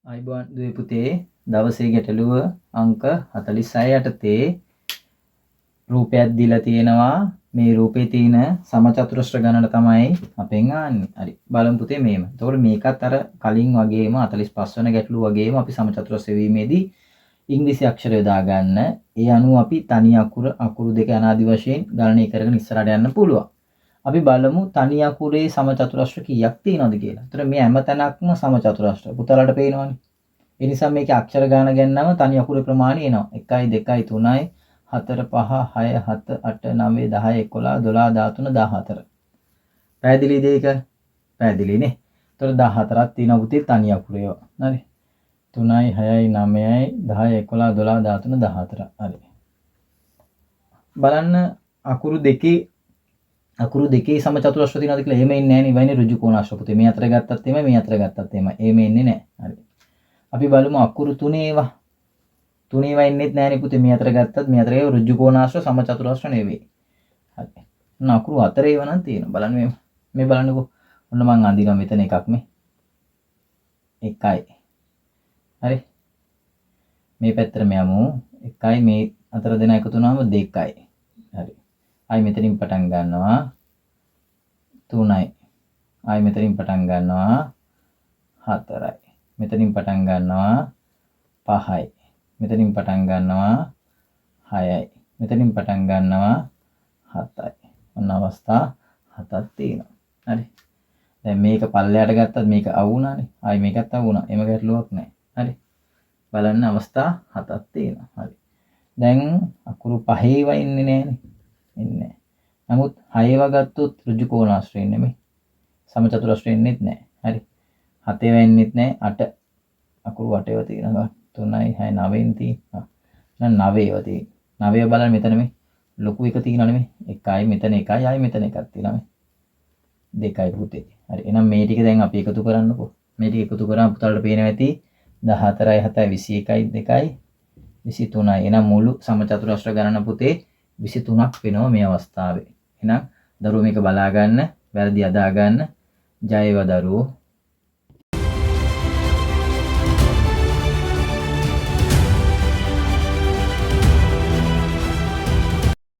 අයිබෝන් දුවේ පුතේ දවසේ ගැටලුව අංක 46 යටතේ රූපයක් දීලා තියෙනවා. මේ රූපේ තියෙන සමචතුරස්‍ර ගණන තමයි අපෙන් ආන්නේ. හරි. බලමු පුතේ මේම. එතකොට මේකත් අර කලින් වගේම 45 වෙනි ගැටලුව වගේම අපි සමචතුරස්‍ර සෙවීමේදී ඉංග්‍රීසි අක්ෂර යොදා ගන්න. ඒ අනුව අපි තනි අකුරු දෙක අනාදි වශයෙන් ගණනය කරගෙන ඉස්සරහට යන්න පුළුවන්. අපි බලමු තනි අකුරේ සමචතුරස්‍ර කීයක් තියෙනවද කියලා. ඒතර මේ හැම තැනක්ම සමචතුරස්‍ර. පුතාලට පේනවනේ. ඒ නිසා මේකේ අක්ෂර ගාන ගන්නම තනි අකුරේ ප්‍රමාණය එනවා. 1 2 3 4 5 6 7 8 9 10 11 12 13 14. පැහැදිලිද ඒක? පැහැදිලි නේ. ඒතර 14ක් තියෙනවා පුතේ තනි අකුරේ ඒවා. හරි. 3යි 6යි 9යි 10 11 12 13 14. හරි. බලන්න අකුරු දෙකේ සමචතුරස්‍ර තියෙනවද කියලා එහෙම ඉන්නේ නැහැ නේ. වයිනේ ඍජු කෝණාශ්‍ර පුතේ. මේ අතර ගත්තත් එමය මේ අතර ගත්තත් එමය. එහෙම ඉන්නේ නැහැ. හරි. අපි බලමු අකුරු තුනේ ඒවා. තුනේ ඒවා ඉන්නෙත් නැහැනේ පුතේ. මේ අතර ගත්තත් මේ අතර ඒවා ඍජු කෝණාශ්‍ර සමචතුරස්‍ර නෙවෙයි. හරි. ඔන්න අකුරු හතර ඒවා නම් තියෙනවා. බලන්න මේ බලන්නකෝ. ඔන්න මං අඳිනවා මෙතන එකක් මේ. 1යි. හරි. මේ පැත්තටම යමු. 1යි මේ අතර දෙන එකතු වුණාම 2යි. හරි. ආයි මෙතනින් පටන් ගන්නවා 3යි. ආයි මෙතනින් පටන් ගන්නවා 4යි. මෙතනින් පටන් ගන්නවා 5යි. මෙතනින් පටන් ගන්නවා 6යි. මෙතනින් පටන් ගන්නවා 7යි. ඔන්න අවස්ථා 7ක් තියෙනවා. හරි. දැන් මේක පල්ලයට ගත්තත් මේක අවු වුණානේ. ආයි මේකත් අවු වුණා. එම ගැටලුවක් නැහැ. හරි. බලන්න අවස්ථා 7ක් තියෙනවා. හරි. දැන් අකුරු 5 ඒවා ඉන්නේ නැහනේ. ඉන්නේ. නමුත් 6 ඒවා ගත්තොත් ඍජු කෝණාශ්‍රය නෙමෙයි. සමචතුරස්‍රය ඉන්නෙත් නැහැ. හරි. 7 ඒවා ඉන්නෙත් නැහැ. 8 අකුරු 8 ඒවා තියෙනවා. 3යි 6යි 9න් තියෙනවා. එහෙනම් 9 ඒවා තියෙනවා. 9 ඒවා බලන්න මෙතන මේ ලොකු එක තියෙනවා නෙමෙයි. 1යි මෙතන 1යි ආයි මෙතන එකක් තියෙනවා මේ. 2යි පුතේ. හරි. එහෙනම් මේ ටික දැන් අපි එකතු කරන්නකෝ. මේ ටික එකතු කරාම පුතාලට පේනවා ඇති 14යි 7යි 21යි 2යි 23යි. එහෙනම් මුළු සමචතුරස්‍ර ගණන පුතේ 23ක් වෙනවා මේ අවස්ථාවේ. එහෙනම් දරුවෝ මේක බලා ගන්න, වැරදි අදා ගන්න. ජය වේවා දරුවෝ.